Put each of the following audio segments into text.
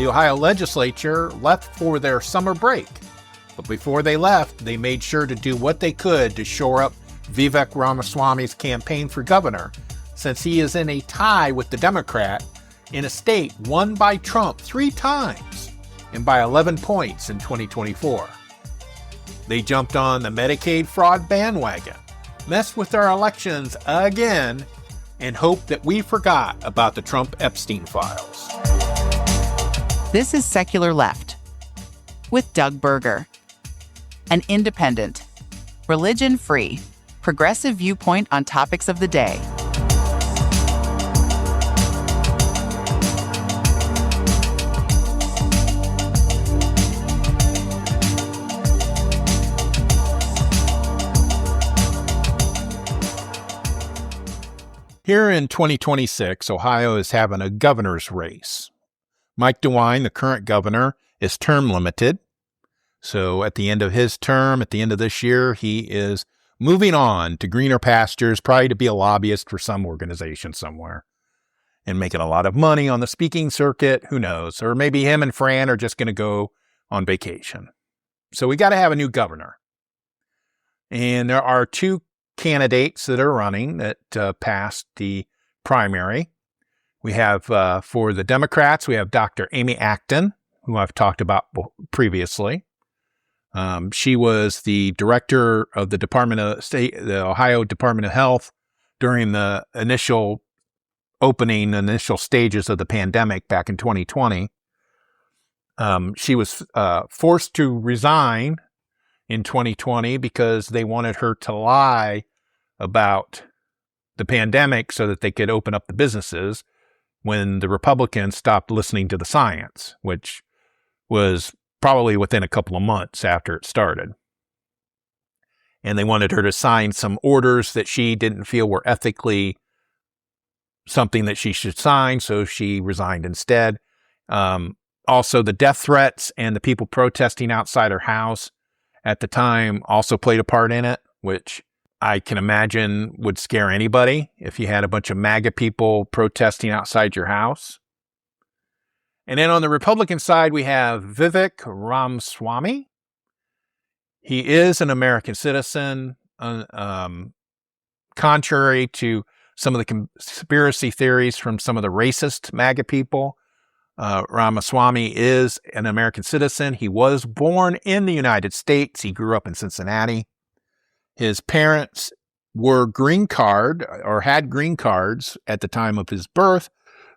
The Ohio legislature left for their summer break, but before they left, they made sure to do what they could to shore up Vivek Ramaswamy's campaign for governor, since he is in a tie with the Democrat in a state won by Trump 3 times and by 11 points in 2024. They jumped on the Medicaid fraud bandwagon, messed with our elections again, and hoped that we forgot about the Trump Epstein files. This is Secular Left with Doug Berger, an independent, religion-free, progressive viewpoint on topics of the day. Here in 2026, Ohio is having a governor's race. Mike DeWine, the current governor, is term limited. So at the end of his term, at the end of this year, he is moving on to greener pastures, probably to be a lobbyist for some organization somewhere and making a lot of money on the speaking circuit. Who knows? Or maybe him and Fran are just going to go on vacation. So we got to have a new governor. And there are 2 candidates that are running that passed the primary. We have, for the Democrats, we have Dr. Amy Acton, who I've talked about previously. She was the director of the Department of State, the Ohio Department of Health, during the initial stages of the pandemic back in 2020. She was forced to resign in 2020 because they wanted her to lie about the pandemic so that they could open up the businesses when the Republicans stopped listening to the science, which was probably within a couple of months after it started. And they wanted her to sign some orders that she didn't feel were ethically something that she should sign, so she resigned instead. Also, the death threats and the people protesting outside her house at the time also played a part in it, which I can imagine would scare anybody if you had a bunch of MAGA people protesting outside your house. And then on the Republican side, we have Vivek Ramaswamy. He is an American citizen, contrary to some of the conspiracy theories from some of the racist MAGA people. Ramaswamy is an American citizen. He was born in the United States. He grew up in Cincinnati. His parents were green card or had green cards at the time of his birth.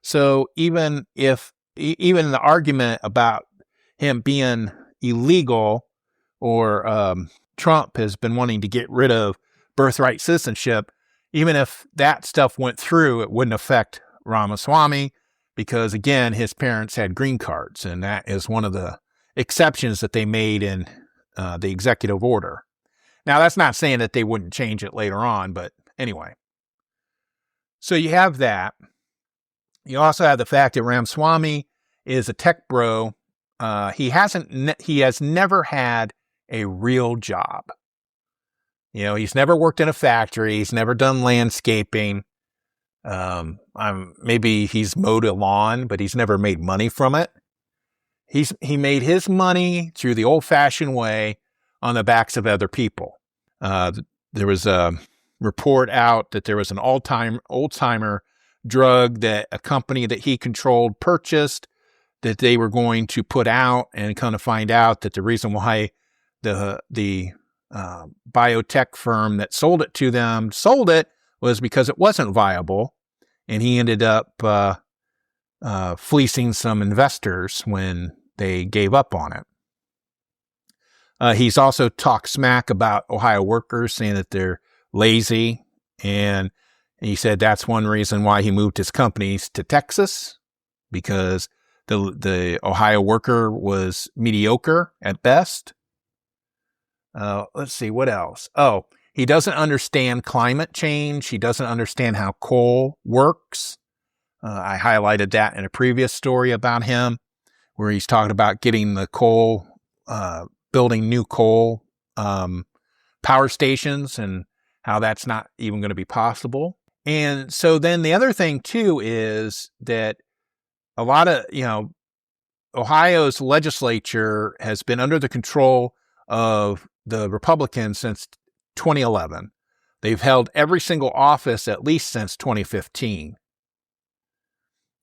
So even the argument about him being illegal or Trump has been wanting to get rid of birthright citizenship, even if that stuff went through, it wouldn't affect Ramaswamy because, again, his parents had green cards, and that is one of the exceptions that they made in the executive order. Now, that's not saying that they wouldn't change it later on, but anyway. So you have that. You also have the fact that Ramaswamy is a tech bro. He has never had a real job. You know, he's never worked in a factory. He's never done landscaping. Maybe he's mowed a lawn, but he's never made money from it. He made his money through the old-fashioned way on the backs of other people. There was a report out that there was an old-timer drug that a company that he controlled purchased that they were going to put out, and kind of find out that the reason why the biotech firm that sold it to them sold it was because it wasn't viable, and he ended up fleecing some investors when they gave up on it. He's also talked smack about Ohio workers, saying that they're lazy, and he said that's one reason why he moved his companies to Texas, because the Ohio worker was mediocre at best. Let's see, what else? Oh, he doesn't understand climate change. He doesn't understand how coal works. I highlighted that in a previous story about him, where he's talking about getting the coal, building new coal power stations, and how that's not even going to be possible. And so then the other thing too is that a lot of, Ohio's legislature has been under the control of the Republicans since 2011. They've held every single office at least since 2015.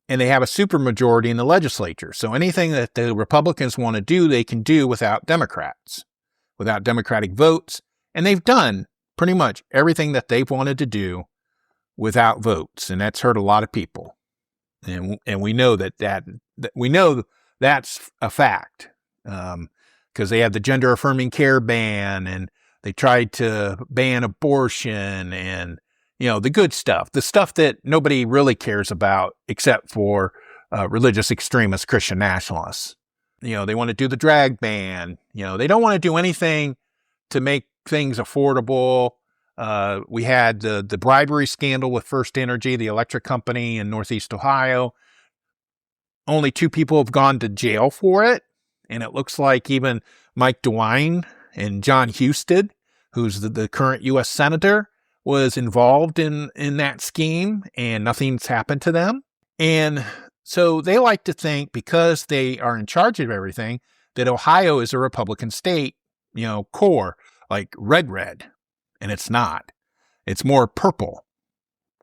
And they have a supermajority in the legislature. So anything that the Republicans want to do, they can do without Democrats, without Democratic votes. And they've done pretty much everything that they've wanted to do without votes. And that's hurt a lot of people. And we know we know that's a fact, because they have the gender affirming care ban, and they tried to ban abortion, and the good stuff, the stuff that nobody really cares about except for religious extremist Christian nationalists. They want to do the drag ban. They don't want to do anything to make things affordable. We had the bribery scandal with First Energy, the electric company in Northeast Ohio. Only 2 people have gone to jail for it. And it looks like even Mike DeWine and John Husted, who's the current U.S. Senator, was involved in that scheme, and nothing's happened to them. And so they like to think, because they are in charge of everything, that Ohio is a Republican state, core, like red. And it's not. It's more purple,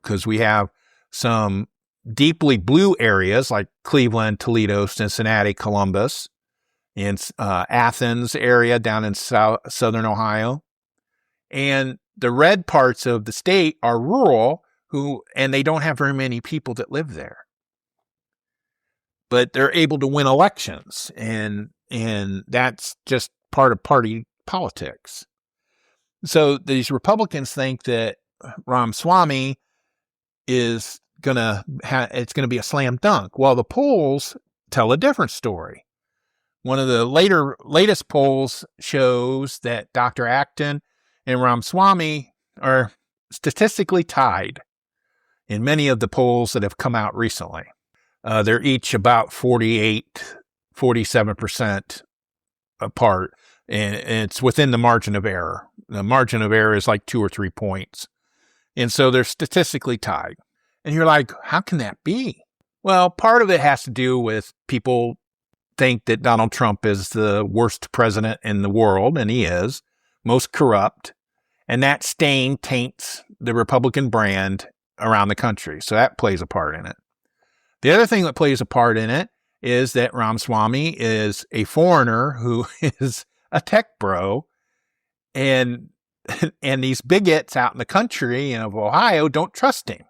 because we have some deeply blue areas like Cleveland, Toledo, Cincinnati, Columbus, and Athens area down in southern Ohio. And the red parts of the state are rural, and they don't have very many people that live there. But they're able to win elections, and that's just part of party politics. So these Republicans think that Ramaswamy is it's going to be a slam dunk. Well, the polls tell a different story. One of the latest polls shows that Dr. Acton and Ramaswamy are statistically tied in many of the polls that have come out recently. They're each about 48, 47% apart, and it's within the margin of error. The margin of error is like 2 or 3 points. And so they're statistically tied. And you're like, how can that be? Well, part of it has to do with people think that Donald Trump is the worst president in the world, and he is, most corrupt, and that stain taints the Republican brand around the country. So that plays a part in it. The other thing that plays a part in it is that Ramaswamy is a foreigner who is a tech bro, and these bigots out in the country of Ohio don't trust him.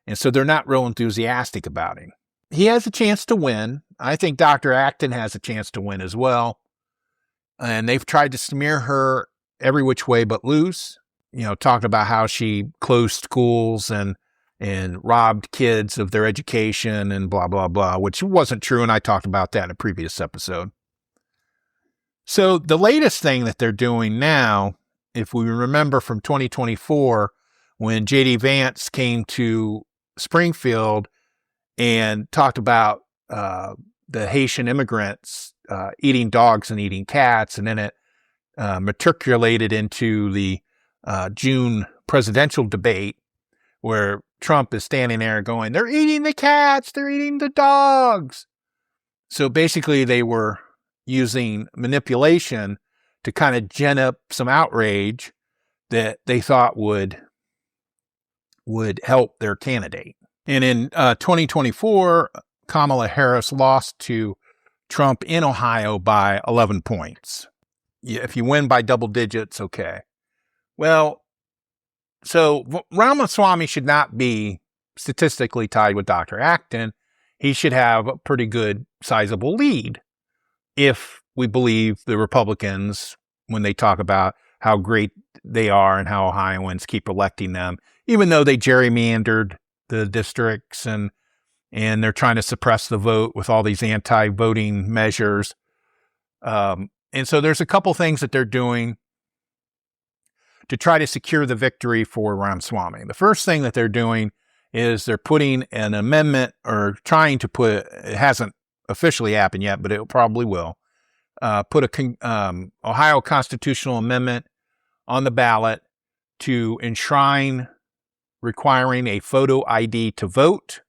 And so they're not real enthusiastic about him. He has a chance to win. I think Dr. Acton has a chance to win as well. And they've tried to smear her every which way but loose. Talking about how she closed schools and robbed kids of their education and blah, blah, blah, which wasn't true. And I talked about that in a previous episode. So the latest thing that they're doing now, if we remember from 2024, when J.D. Vance came to Springfield and talked about the Haitian immigrants eating dogs and eating cats, and then it matriculated into the June presidential debate where Trump is standing there going, they're eating the cats, they're eating the dogs. So basically they were using manipulation to kind of gin up some outrage that they thought would help their candidate. And in 2024, Kamala Harris lost to Trump in Ohio by 11 points. If you win by double digits, okay. Well, so Ramaswamy should not be statistically tied with Dr. Acton. He should have a pretty good, sizable lead if we believe the Republicans when they talk about how great they are and how Ohioans keep electing them, even though they gerrymandered the districts and they're trying to suppress the vote with all these anti-voting measures. And so there's a couple things that they're doing to try to secure the victory for Ramaswamy. The first thing that they're doing is they're putting an amendment, or trying to put, it hasn't officially happened yet, but it probably will, put a Ohio constitutional amendment on the ballot to enshrine requiring a photo ID to vote,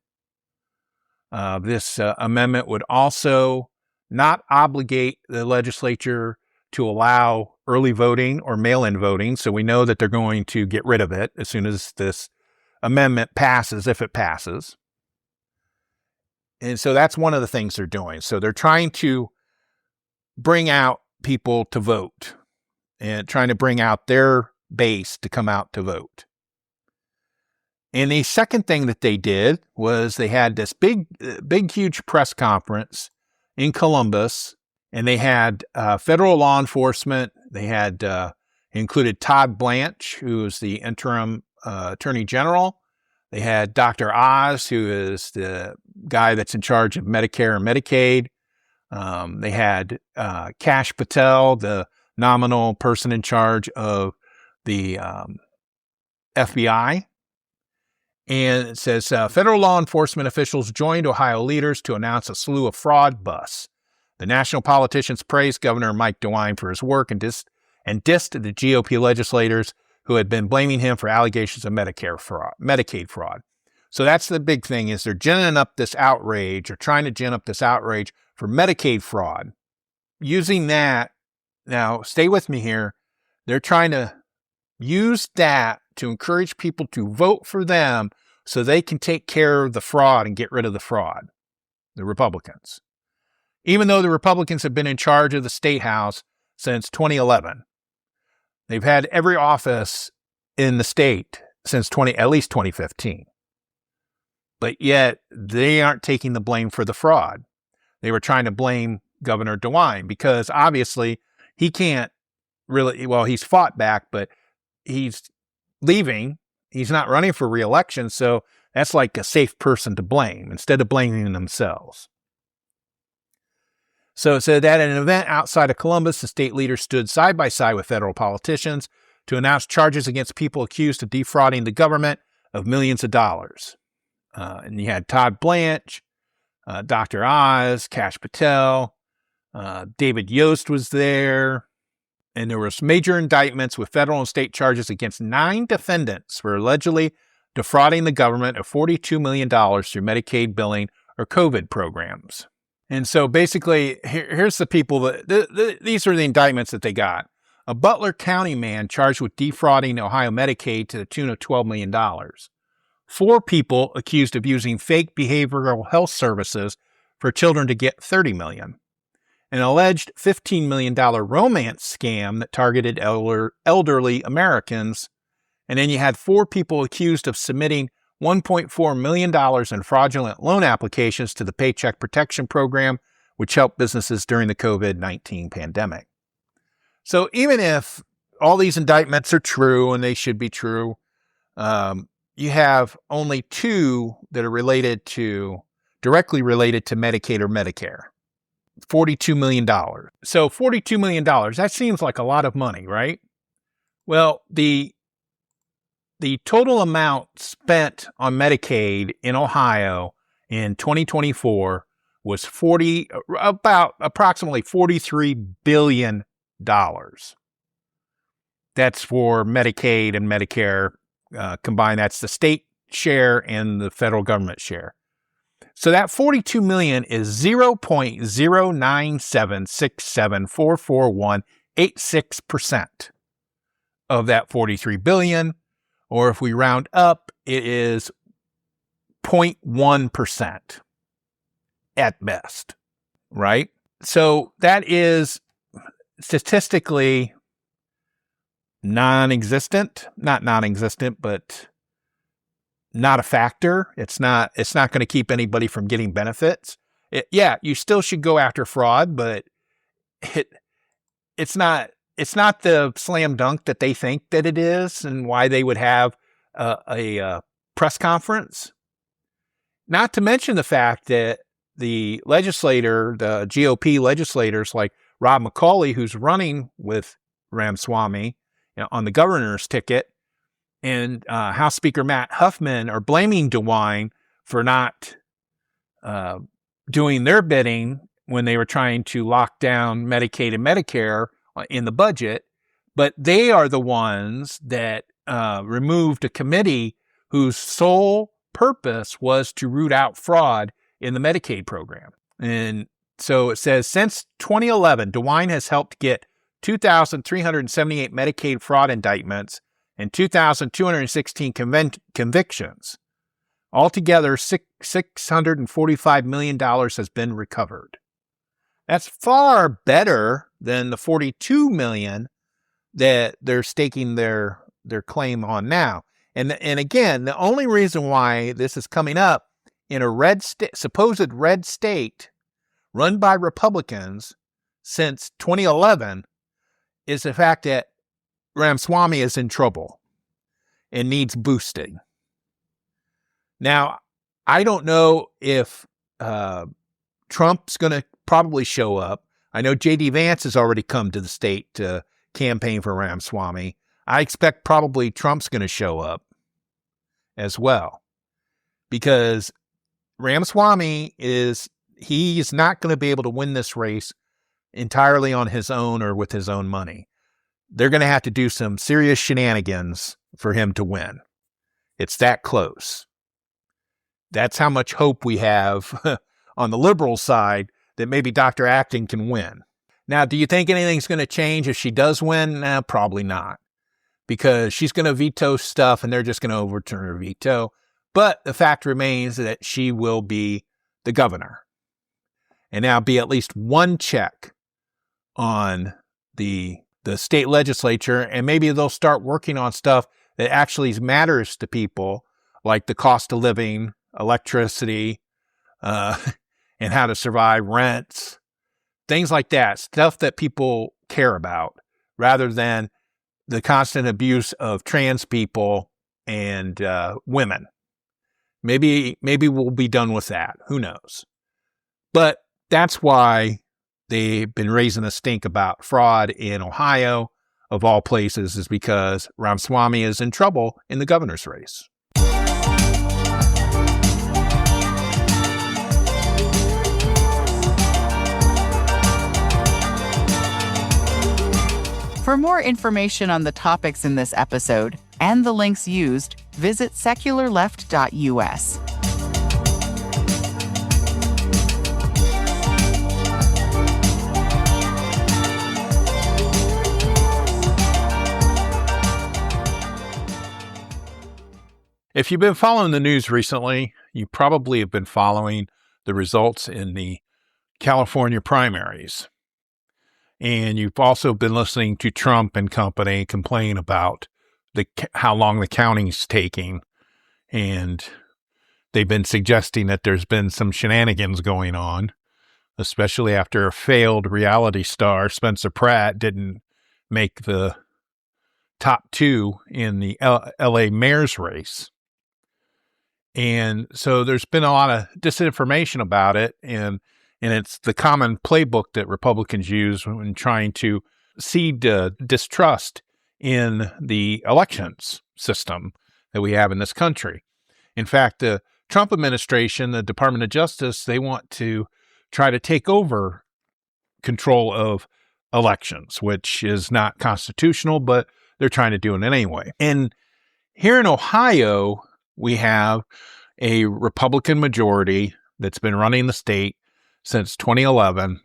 This amendment would also not obligate the legislature to allow early voting or mail-in voting. So we know that they're going to get rid of it as soon as this amendment passes, if it passes. And so that's one of the things they're doing. So they're trying to bring out people to vote and trying to bring out their base to come out to vote. And the second thing that they did was they had this big, huge press conference in Columbus, and they had federal law enforcement. They had included Todd Blanche, who is the interim attorney general. They had Dr. Oz, who is the guy that's in charge of Medicare and Medicaid. They had Kash Patel, the nominal person in charge of the FBI. And it says, federal law enforcement officials joined Ohio leaders to announce a slew of fraud busts. The national politicians praised Governor Mike DeWine for his work and dissed the GOP legislators who had been blaming him for allegations of Medicaid fraud. So that's the big thing, is they're ginning up this outrage, or trying to gin up this outrage for Medicaid fraud. Using that, now stay with me here, they're trying to use that to encourage people to vote for them so they can take care of the fraud and get rid of the fraud, the Republicans. Even though the Republicans have been in charge of the State House since 2011. They've had every office in the state since at least 2015. But yet, they aren't taking the blame for the fraud. They were trying to blame Governor DeWine because obviously he can't really, well, he's fought back, but he's leaving. He's not running for re-election, so that's like a safe person to blame instead of blaming themselves. So it said that at an event outside of Columbus, the state leaders stood side by side with federal politicians to announce charges against people accused of defrauding the government of millions of dollars. And you had Todd Blanche, Dr. Oz, Kash Patel, David Yost was there, and there was major indictments with federal and state charges against 9 defendants for allegedly defrauding the government of $42 million through Medicaid billing or COVID programs. And so basically, here's the people these are the indictments that they got. A Butler County man charged with defrauding Ohio Medicaid to the tune of $12 million. 4 people accused of using fake behavioral health services for children to get $30 million. An alleged $15 million romance scam that targeted elderly Americans. And then you had 4 people accused of submitting $1.4 million in fraudulent loan applications to the Paycheck Protection Program, which helped businesses during the COVID-19 pandemic. So even if all these indictments are true, and they should be true, you have only 2 that are directly related to Medicaid or Medicare. $42 million. So $42 million, that seems like a lot of money, right? Well, the total amount spent on Medicaid in Ohio in 2024 was approximately $43 billion. That's for Medicaid and Medicare combined. That's the state share and the federal government share. So that $42 million is 0.097674418% of that $43 billion. Or if we round up, it is 0.1% at best, right? So that is statistically non-existent, not non-existent, but not a factor. It's not going to keep anybody from getting benefits. You still should go after fraud, but it's not the slam dunk that they think that it is, and why they would have a press conference. Not to mention the fact that the GOP legislators like Rob McCauley, who's running with Ramaswamy on the governor's ticket, and House Speaker Matt Huffman are blaming DeWine for not doing their bidding when they were trying to lock down Medicaid and Medicare in the budget. But they are the ones that removed a committee whose sole purpose was to root out fraud in the Medicaid program. And so it says, since 2011, DeWine has helped get 2,378 Medicaid fraud indictments and 2,216 convictions. Altogether, $645 million has been recovered. That's far better than the $42 million that they're staking their claim on now. And again, the only reason why this is coming up in a supposed red state run by Republicans since 2011 is the fact that Ramaswamy is in trouble and needs boosting. Now, I don't know if Trump's going to probably show up. I know J.D. Vance has already come to the state to campaign for Ramaswamy. I expect probably Trump's going to show up as well, because Ramaswamy he's not going to be able to win this race entirely on his own or with his own money. They're going to have to do some serious shenanigans for him to win. It's that close. That's how much hope we have on the liberal side that maybe Dr. Acton can win. Now, do you think anything's going to change if she does win? Probably not, because she's going to veto stuff and they're just going to overturn her veto. But the fact remains that she will be the governor. And now be at least one check on the state legislature, and maybe they'll start working on stuff that actually matters to people, like the cost of living, electricity, and how to survive, rents, things like that, stuff that people care about, rather than the constant abuse of trans people and women. Maybe we'll be done with that. Who knows? But that's why they've been raising a stink about fraud in Ohio, of all places, is because Ramaswamy is in trouble in the governor's race. For more information on the topics in this episode and the links used, visit secularleft.us. If you've been following the news recently, you probably have been following the results in the California primaries. And you've also been listening to Trump and company complain about how long the counting's taking. And they've been suggesting that there's been some shenanigans going on, especially after a failed reality star, Spencer Pratt, didn't make the top two in the LA mayor's race. And so there's been a lot of disinformation about it, and it's the common playbook that Republicans use when trying to seed distrust in the elections system that we have in this country. In fact, the Trump administration, the Department of Justice, they want to try to take over control of elections, which is not constitutional, but they're trying to do it anyway. And here in Ohio, we have a Republican majority that's been running the state since 2011.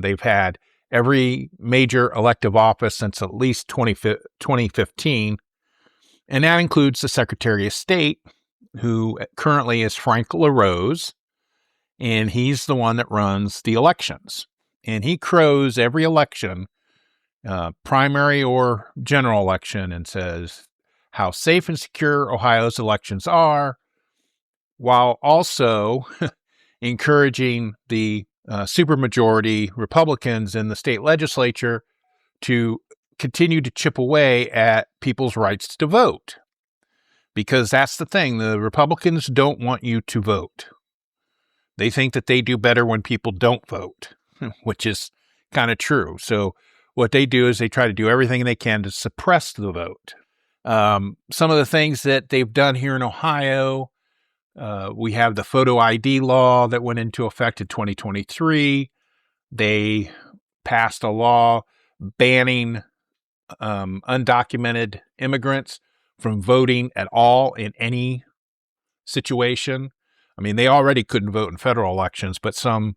They've had every major elective office since at least 2015. And that includes the Secretary of State, who currently is Frank LaRose. And he's the one that runs the elections. And he crows every election, primary or general election, and says how safe and secure Ohio's elections are, while also encouraging the supermajority Republicans in the state legislature to continue to chip away at people's rights to vote. Because that's the thing, the Republicans don't want you to vote. They think that they do better when people don't vote, which is kind of true. So what they do is they try to do everything they can to suppress the vote. Some of the things that they've done here in Ohio, we have the photo ID law that went into effect in 2023. They passed a law banning undocumented immigrants from voting at all in any situation. I mean, they already couldn't vote in federal elections, but some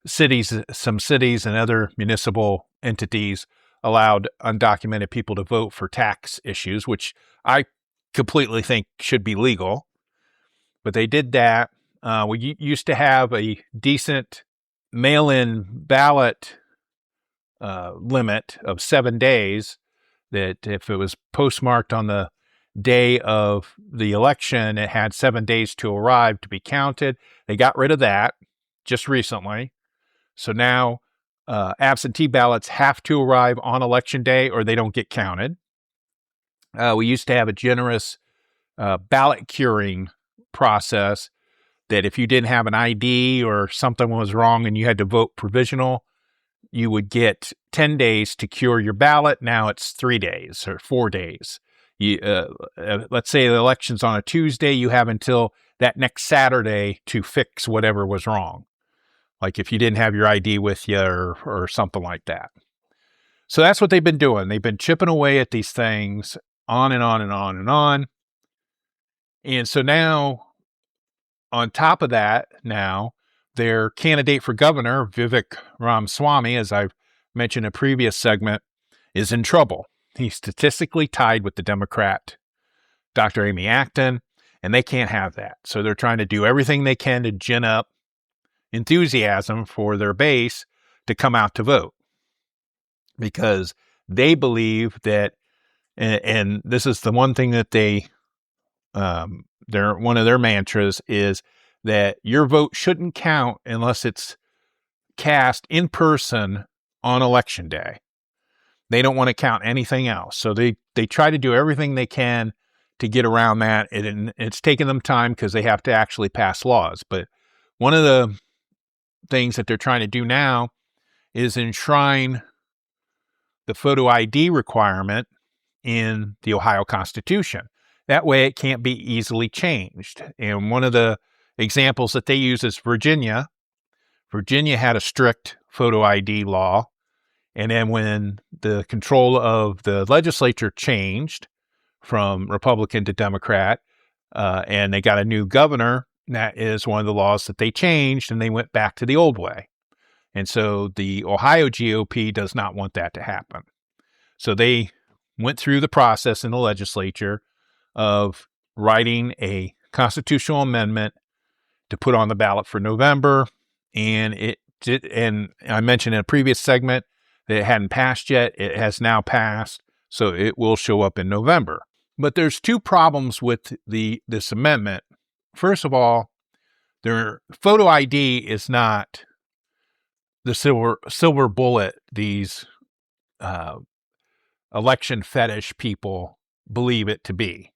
cities and other municipal entities allowed undocumented people to vote for tax issues, which I completely think should be legal. But they did that. We used to have a decent mail-in ballot limit of 7 days, that if it was postmarked on the day of the election, it had 7 days to arrive to be counted. They got rid of that just recently. So now absentee ballots have to arrive on election day or they don't get counted. We used to have a generous ballot curing process that if you didn't have an ID or something was wrong and you had to vote provisional, you would get 10 days to cure your ballot. Now it's 3 days or 4 days. Let's say the election's on a Tuesday, you have until that next Saturday to fix whatever was wrong. Like if you didn't have your ID with you or something like that. So that's what they've been doing. They've been chipping away at these things on and on and on and on. And so now, on top of that, now their candidate for governor, Vivek Ramaswamy, as I've mentioned in a previous segment, is in trouble. He's statistically tied with the Democrat, Dr. Amy Acton, and they can't have that. So they're trying to do everything they can to gin up enthusiasm for their base to come out to vote, because they believe that, and this is the one thing that one of their mantras is that your vote shouldn't count unless it's cast in person on election day. They don't want to count anything else. So they try to do everything they can to get around that. And it's taken them time because they have to actually pass laws. But one of the things that they're trying to do now is enshrine the photo ID requirement in the Ohio Constitution. That way it can't be easily changed. And one of the examples that they use is Virginia. Virginia had a strict photo ID law. And then when the control of the legislature changed from Republican to Democrat, and they got a new governor, that is one of the laws that they changed, and they went back to the old way. And so the Ohio GOP does not want that to happen. So they went through the process in the legislature of writing a constitutional amendment to put on the ballot for November. And I mentioned in a previous segment that it hadn't passed yet. It has now passed, so it will show up in November. But there's two problems with this amendment. First of all, their photo ID is not the silver bullet these election fetish people believe it to be.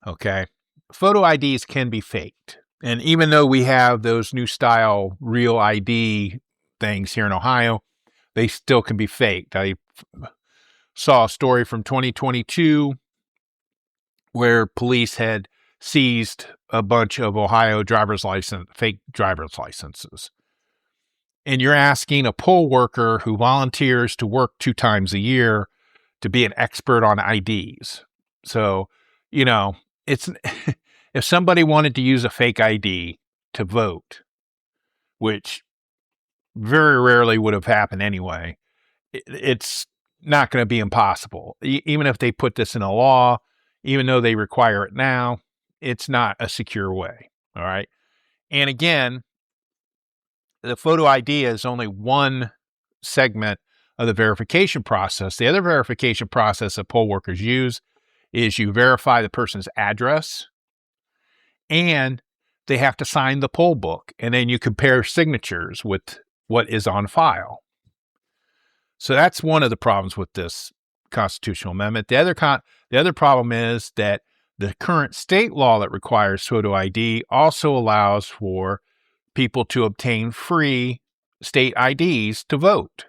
Okay? Photo IDs can be faked. And even though we have those new style real ID things here in Ohio, they still can be faked. I saw a story from 2022 where police had seized a bunch of Ohio fake driver's licenses. And you're asking a poll worker who volunteers to work 2 times a year to be an expert on IDs. So, it's if somebody wanted to use a fake ID to vote, which very rarely would have happened anyway, it's not going to be impossible. Even if they put this in a law, even though they require it now, it's not a secure way. All right. And again, the photo ID is only one segment of the verification process. The other verification process that poll workers use is you verify the person's address, and they have to sign the poll book, and then you compare signatures with what is on file. So that's one of the problems with this constitutional amendment. The other problem is that the current state law that requires photo ID also allows for people to obtain free state IDs to vote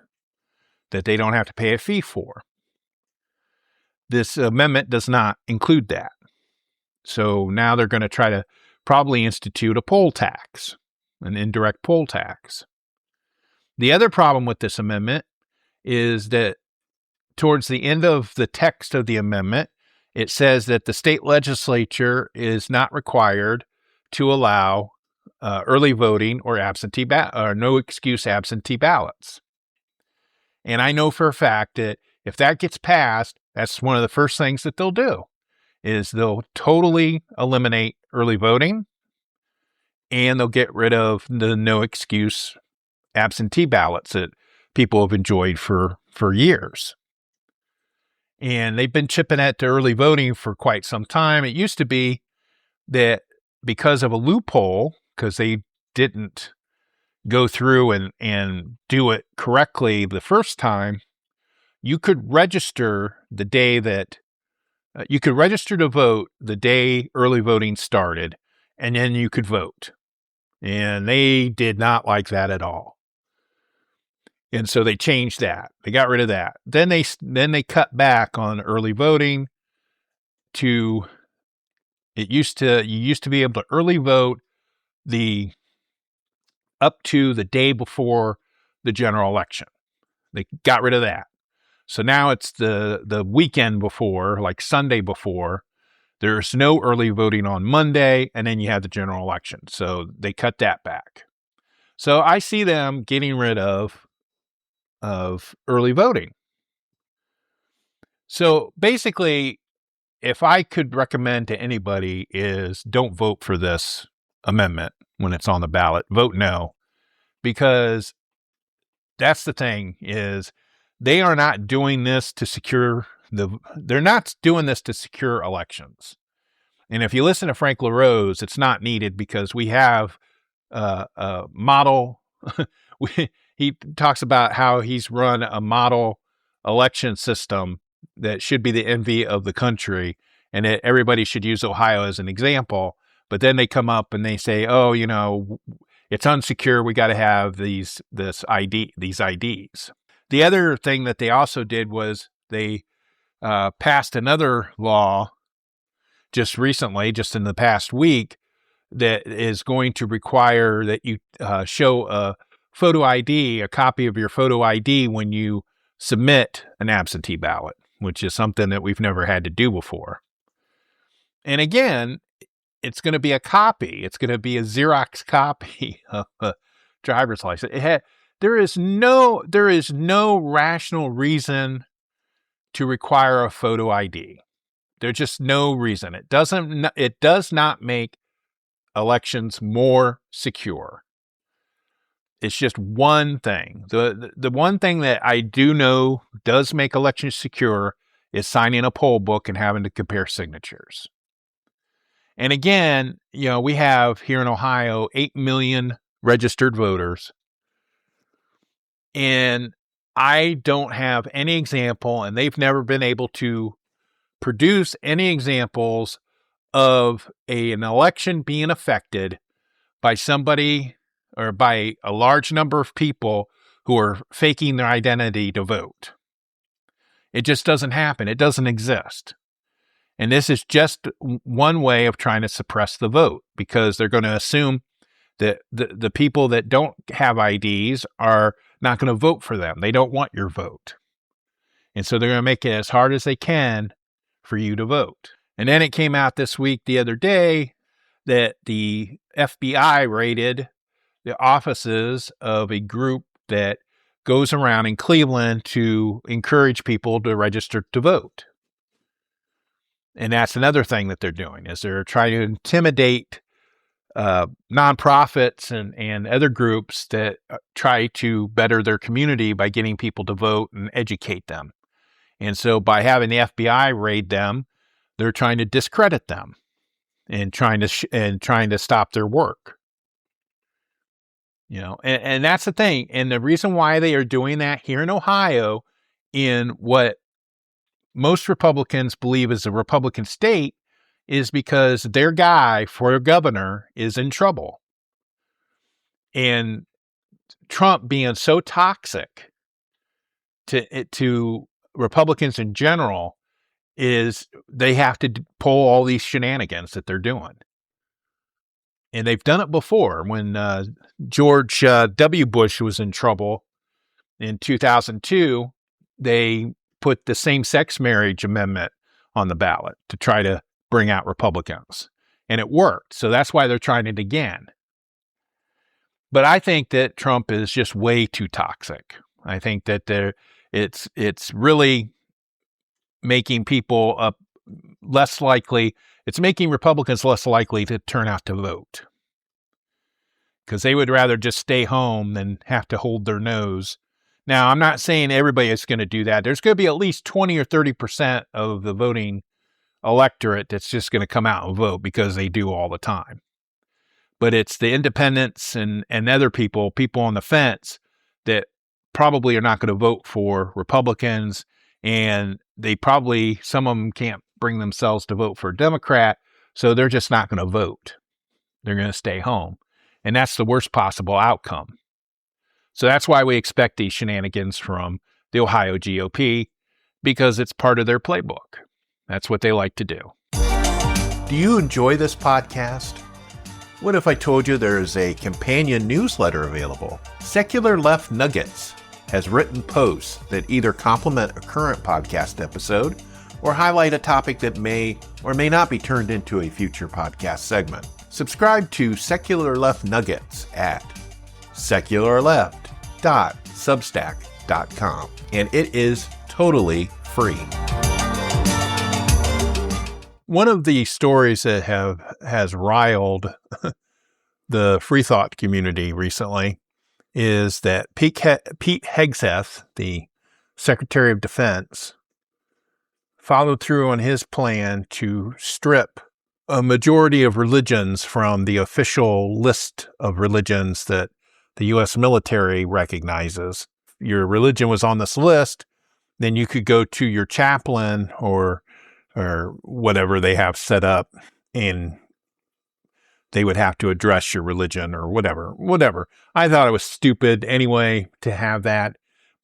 that they don't have to pay a fee for. This amendment does not include that. So now they're going to try to probably institute a poll tax, an indirect poll tax. The other problem with this amendment is that towards the end of the text of the amendment, it says that the state legislature is not required to allow early voting or or no excuse absentee ballots. And I know for a fact that if that gets passed, that's one of the first things that they'll do is they'll totally eliminate early voting, and they'll get rid of the no excuse absentee ballots that people have enjoyed for years. And they've been chipping at the early voting for quite some time. It used to be that because of a loophole, because they didn't go through and do it correctly the first time, you could register the day that you could register to vote the day early voting started, and then you could vote. And they did not like that at all. And so they changed that. They got rid of that. Then they cut back on early voting to you used to be able to early vote up to the day before the general election. They got rid of that. So now it's the weekend before, like Sunday before. There's no early voting on Monday, and then you have the general election. So they cut that back. So I see them getting rid of early voting. So basically, if I could recommend to anybody is don't vote for this amendment when it's on the ballot. Vote no, because that's the thing is they are not doing this to secure they're not doing this to secure elections. And if you listen to Frank LaRose, it's not needed because we have a model. He talks about how he's run a model election system that should be the envy of the country, and that everybody should use Ohio as an example. But then they come up and they say, "Oh, it's unsecure. We got to have these IDs." The other thing that they also did was they passed another law just recently, just in the past week, that is going to require that you show a photo ID, a copy of your photo ID when you submit an absentee ballot, which is something that we've never had to do before. And again, it's going to be a copy. It's going to be a Xerox copy of a driver's license. There is no rational reason to require a photo ID. There's just no reason. It does not make elections more secure. It's just one thing. The one thing that I do know does make elections secure is signing a poll book and having to compare signatures. And again, we have here in Ohio 8 million registered voters. And I don't have any example, and they've never been able to produce any examples of an election being affected by somebody or by a large number of people who are faking their identity to vote. It just doesn't happen. It doesn't exist. And this is just one way of trying to suppress the vote, because they're going to assume that the people that don't have IDs are not going to vote for them. They don't want your vote. And so they're going to make it as hard as they can for you to vote. And then it came out this week, the other day, that the FBI raided the offices of a group that goes around in Cleveland to encourage people to register to vote. And that's another thing that they're doing, is they're trying to intimidate nonprofits and other groups that try to better their community by getting people to vote and educate them. And so by having the FBI raid them, they're trying to discredit them and trying to stop their work. And that's the thing. And the reason why they are doing that here in Ohio, in what most Republicans believe is a Republican state, is because their guy for governor is in trouble. And Trump being so toxic to Republicans in general, is they have to pull all these shenanigans that they're doing. And they've done it before. When George W. Bush was in trouble in 2002, they put the same-sex marriage amendment on the ballot to try to bring out Republicans. And it worked. So that's why they're trying it again. But I think that Trump is just way too toxic. I think that it's really making people less likely. It's making Republicans less likely to turn out to vote because they would rather just stay home than have to hold their nose. Now, I'm not saying everybody is going to do that. There's going to be at least 20 or 30% of the voting electorate that's just going to come out and vote because they do all the time. But it's the independents and other people on the fence that probably are not going to vote for Republicans, and some of them can't bring themselves to vote for a Democrat, so they're just not going to vote. They're going to stay home. And that's the worst possible outcome. So that's why we expect these shenanigans from the Ohio GOP, because it's part of their playbook. That's what they like to do. Do you enjoy this podcast? What if I told you there is a companion newsletter available? Secular Left Nuggets has written posts that either complement a current podcast episode or highlight a topic that may or may not be turned into a future podcast segment. Subscribe to Secular Left Nuggets at secularleft.substack.com, and it is totally free. One of the stories that has riled the free thought community recently is that Pete Hegseth, the Secretary of Defense, followed through on his plan to strip a majority of religions from the official list of religions that the U.S. military recognizes. Your religion was on this list, then you could go to your chaplain or whatever they have set up, and they would have to address your religion or whatever. I thought it was stupid anyway to have that,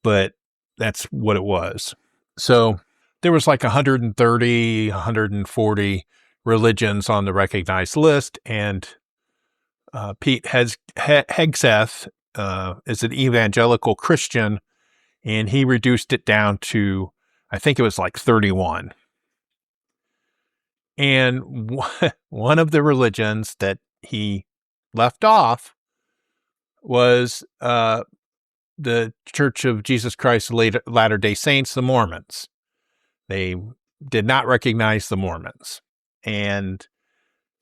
but that's what it was. So there was like 130, 140 religions on the recognized list, and Pete Hegseth is an evangelical Christian, and he reduced it down to, I think it was like 31. And one of the religions that he left off was the Church of Jesus Christ of Latter-day Saints, the Mormons. They did not recognize the Mormons, and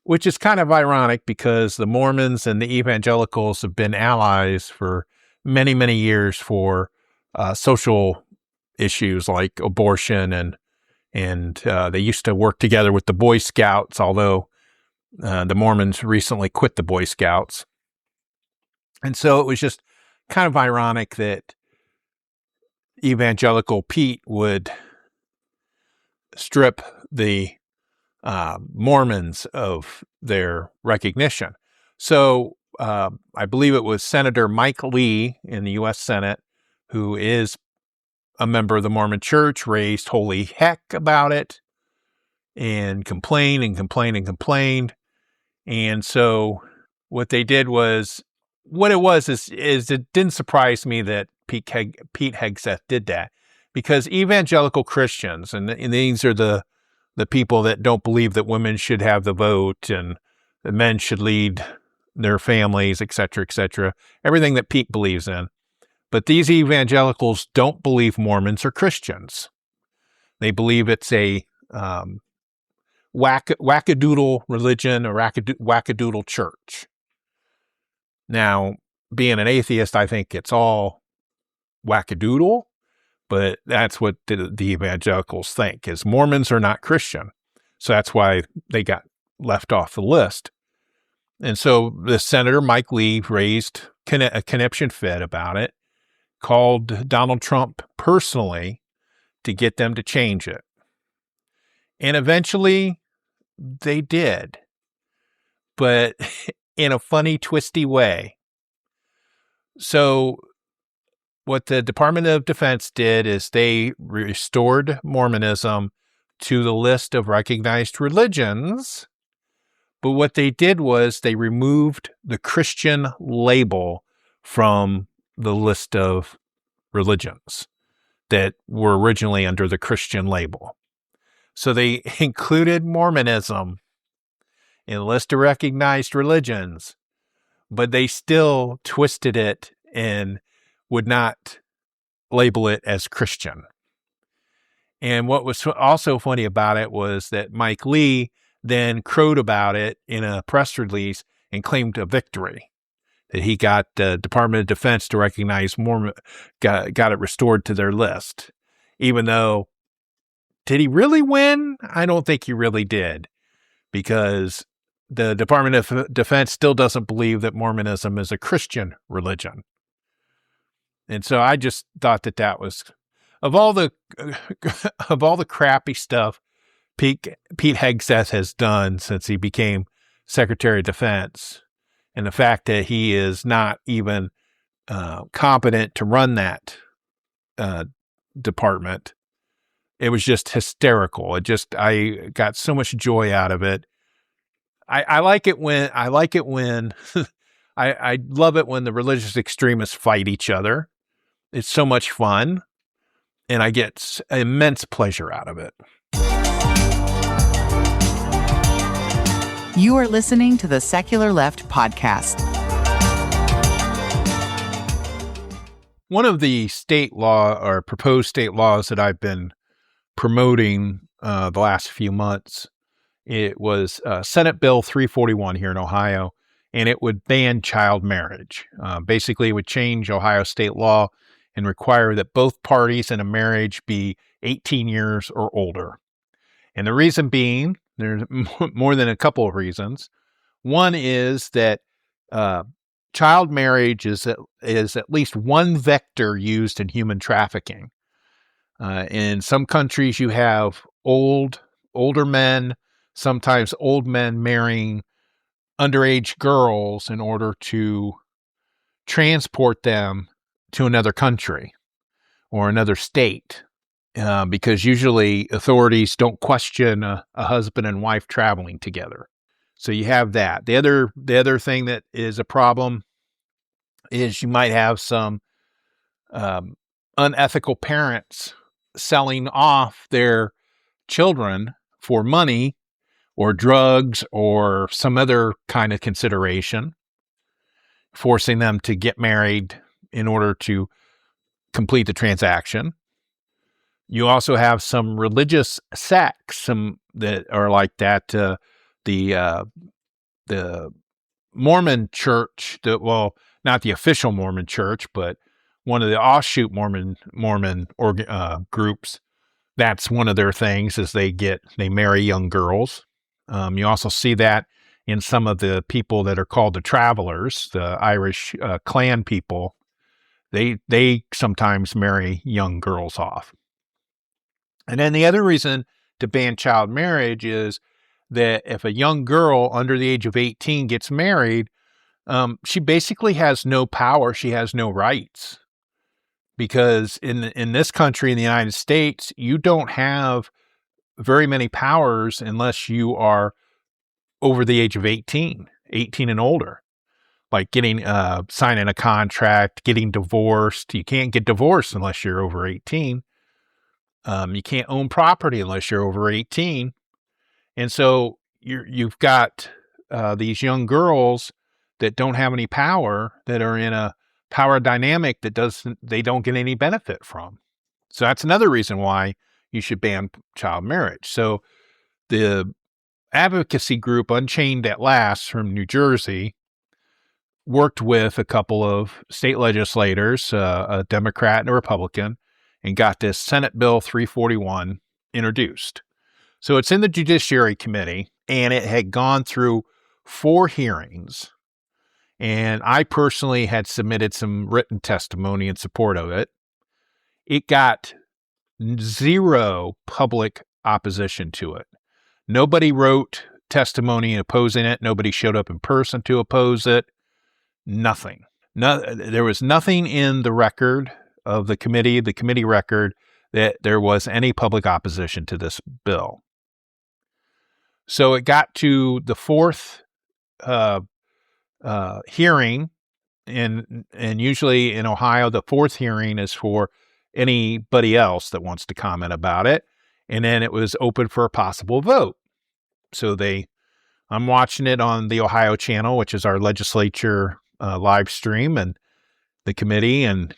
which is kind of ironic because the Mormons and the evangelicals have been allies for many, many years for social issues like abortion, and they used to work together with the Boy Scouts, although the Mormons recently quit the Boy Scouts. And so it was just kind of ironic that evangelical Pete would strip the Mormons of their recognition. So I believe it was Senator Mike Lee in the U.S. Senate, who is a member of the Mormon Church, raised holy heck about it and complained. And so what they did was, is it didn't surprise me that Pete Hegseth did that, because evangelical Christians, and these are the people that don't believe that women should have the vote and that men should lead their families, etc., everything that Pete believes in. But these evangelicals don't believe Mormons are Christians. They believe it's a wackadoodle religion or wackadoodle church. Now, being an atheist, I think it's all wackadoodle, but that's what the evangelicals think, is Mormons are not Christian. So that's why they got left off the list. And so the Senator Mike Lee raised a conniption fit about it, called Donald Trump personally to get them to change it. And eventually they did, but in a funny, twisty way. So what the Department of Defense did is they restored Mormonism to the list of recognized religions. But what they did was they removed the Christian label from the list of religions that were originally under the Christian label. So they included Mormonism in the list of recognized religions, but they still twisted it and would not label it as Christian. And what was also funny about it was that Mike Lee then crowed about it in a press release and claimed a victory, that he got the Department of Defense to recognize Mormon, got it restored to their list. Even though, did he really win? I don't think he really did, because the Department of Defense still doesn't believe that Mormonism is a Christian religion. And so I just thought that was, of all the crappy stuff Pete Hegseth has done since he became Secretary of Defense, and the fact that he is not even competent to run that department, it was just hysterical. I got so much joy out of it. I like it when I love it when the religious extremists fight each other. It's so much fun, and I get immense pleasure out of it. You are listening to the Secular Left podcast. One of the state law or proposed state laws that I've been promoting the last few months, it was Senate Bill 341 here in Ohio, and it would ban child marriage. Basically, it would change Ohio state law and require that both parties in a marriage be 18 years or older. And the reason being, there's more than a couple of reasons. One is that child marriage is at least one vector used in human trafficking. In some countries, you have older men, sometimes old men marrying underage girls in order to transport them to another country or another state, because usually authorities don't question a husband and wife traveling together. So you have that. The other thing that is a problem is you might have some unethical parents selling off their children for money or drugs or some other kind of consideration, forcing them to get married in order to complete the transaction. You also have some religious sects, some that are like that. The Mormon church, not the official Mormon church, but one of the offshoot Mormon groups. That's one of their things, is they marry young girls. You also see that in some of the people that are called the travelers, the Irish clan people. They sometimes marry young girls off. And then the other reason to ban child marriage is that if a young girl under the age of 18 gets married, she basically has no power. She has no rights. Because in this country, in the United States, you don't have very many powers unless you are over the age of 18 and older. Like signing a contract, getting divorced. You can't get divorced unless you're over 18. You can't own property unless you're over 18. And so you've got these young girls that don't have any power, that are in a power dynamic that they don't get any benefit from. So that's another reason why you should ban child marriage. So the advocacy group Unchained at Last from New Jersey worked with a couple of state legislators, a Democrat and a Republican, and got this Senate Bill 341 introduced. So it's in the Judiciary Committee, and it had gone through 4 hearings. And I personally had submitted some written testimony in support of it. It got 0 public opposition to it. Nobody wrote testimony opposing it. Nobody showed up in person to oppose it. Nothing. There was nothing in the record of the committee record, that there was any public opposition to this bill. So it got to the 4th hearing, and usually in Ohio, the 4th hearing is for anybody else that wants to comment about it. And then it was open for a possible vote. So they I'm watching it on the Ohio channel, which is our legislature live stream, and the committee, and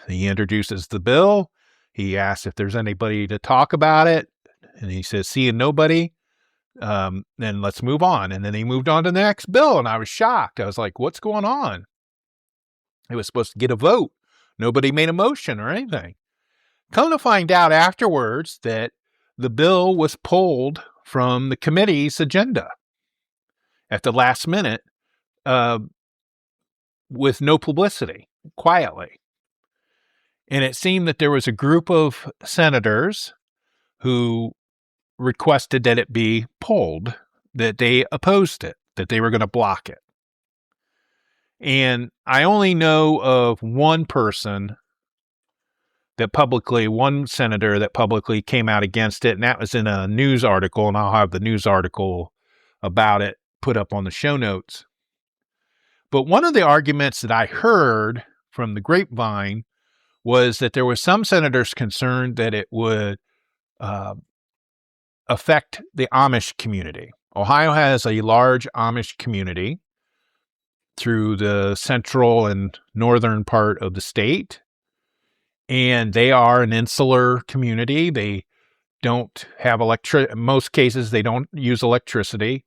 he introduces the bill. He asks if there's anybody to talk about it, and he says, seeing nobody, then let's move on. And then he moved on to the next bill, and I was shocked. I was like, what's going on? It was supposed to get a vote. Nobody made a motion or anything. Come to find out afterwards that the bill was pulled from the committee's agenda at the last minute with no publicity, quietly. And it seemed that there was a group of senators who requested that it be pulled, that they opposed it, that they were going to block it. And I only know of one person one senator that publicly came out against it, and that was in a news article, and I'll have the news article about it put up on the show notes. But one of the arguments that I heard from the grapevine was that there were some senators concerned that it would affect the Amish community. Ohio has a large Amish community through the central and northern part of the state, and they are an insular community. They don't have in most cases, they don't use electricity.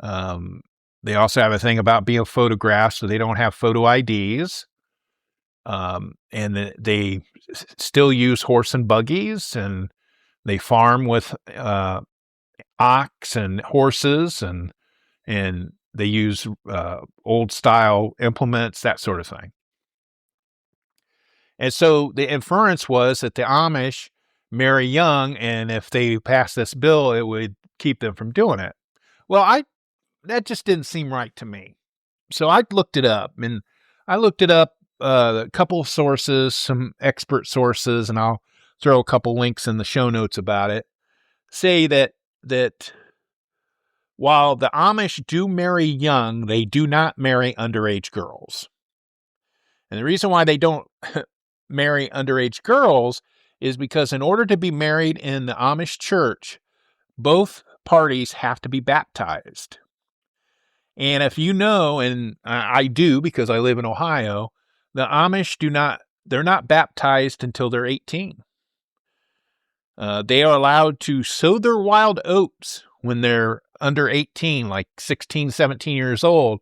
They also have a thing about being photographed, so they don't have photo IDs. And they still use horse and buggies, and they farm with ox and horses, and they use old style implements, that sort of thing. And so the inference was that the Amish marry young, and if they pass this bill, it would keep them from doing it. Well, that just didn't seem right to me. So I looked it up, and I looked it up, a couple of sources, some expert sources, and I'll throw a couple links in the show notes about it, say that while the Amish do marry young, they do not marry underage girls. And the reason why they don't marry underage girls is because in order to be married in the Amish church, both parties have to be baptized. And if you know, and I do because I live in Ohio, the Amish they're not baptized until they're 18. They are allowed to sow their wild oats when they're under 18, like 16, 17 years old.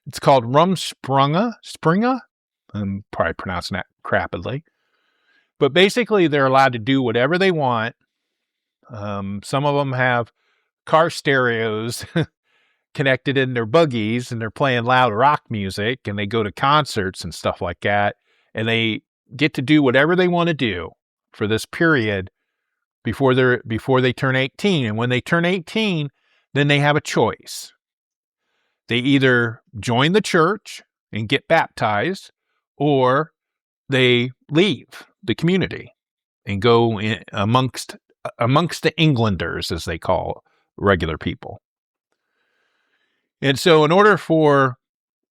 It's called Springa. I'm probably pronouncing that crappily. But basically, they're allowed to do whatever they want. Some of them have car stereos connected in their buggies, and they're playing loud rock music, and they go to concerts and stuff like that, and they get to do whatever they want to do for this period before they turn 18. And when they turn 18, then they have a choice. They either join the church and get baptized, or they leave the community and go in amongst the Englanders, as they call regular people. And so in order for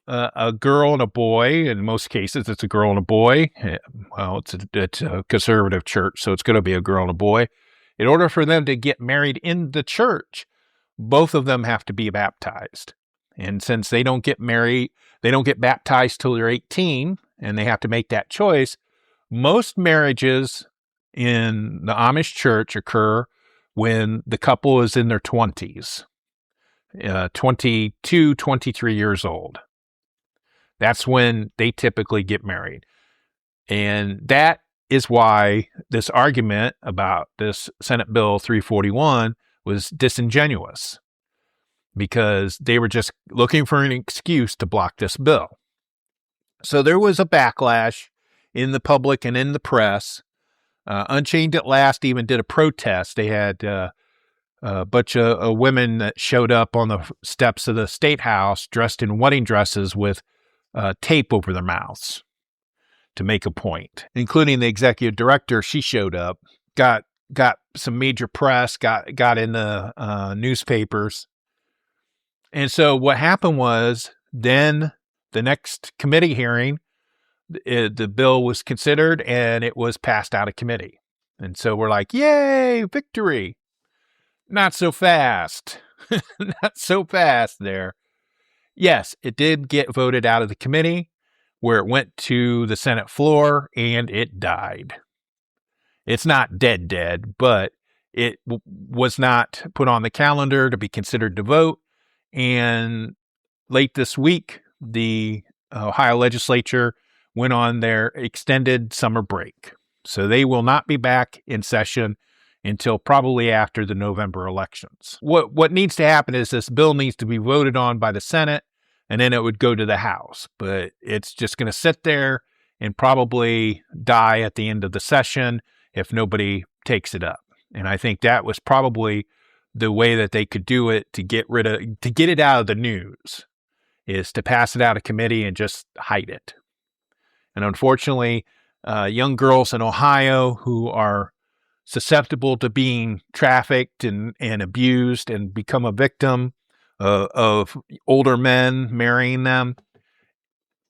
a girl and a boy, in most cases it's a girl and a boy, well, it's a conservative church, so it's going to be a girl and a boy. In order for them to get married in the church, both of them have to be baptized. And since they don't get baptized till they're 18, and they have to make that choice, most marriages in the Amish church occur when the couple is in their 20s, 22, 23 years old. That's when they typically get married. And that is why this argument about this Senate Bill 341 was disingenuous, because they were just looking for an excuse to block this bill. So there was a backlash in the public and in the press. Unchained at Last even did a protest. They had a bunch of women that showed up on the steps of the State House dressed in wedding dresses with tape over their mouths to make a point, including the executive director. She showed up, got some major press, got in the newspapers. And so what happened was, then the next committee hearing, the bill was considered and it was passed out of committee. And so we're like, yay, victory. Not so fast. Not so fast there. Yes, it did get voted out of the committee, where it went to the Senate floor, and it died. It's not dead, but it was not put on the calendar to be considered to vote. And late this week, the Ohio legislature went on their extended summer break. So they will not be back in session until probably after the November elections. What needs to happen is this bill needs to be voted on by the Senate, and then it would go to the House. But it's just going to sit there and probably die at the end of the session if nobody takes it up. And I think that was probably the way that they could do it to get it out of the news, is to pass it out of committee and just hide it. And unfortunately, young girls in Ohio who are susceptible to being trafficked and abused and become a victim of older men marrying them,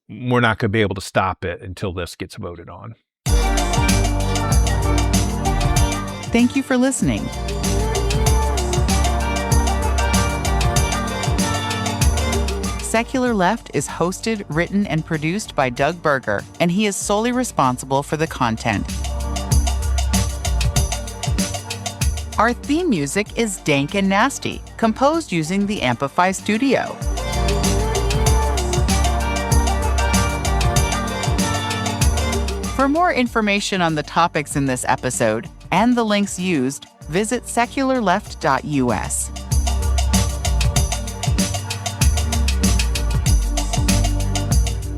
we're not going to be able to stop it until this gets voted on. Thank you for listening. Secular Left is hosted, written, and produced by Doug Berger, and he is solely responsible for the content. Our theme music is Dank and Nasty, composed using the Amplify Studio. For more information on the topics in this episode and the links used, visit secularleft.us.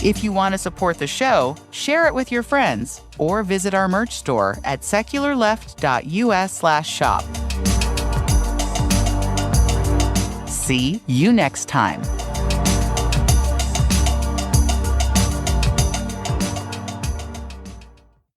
If you want to support the show, share it with your friends or visit our merch store at secularleft.us/shop. See you next time.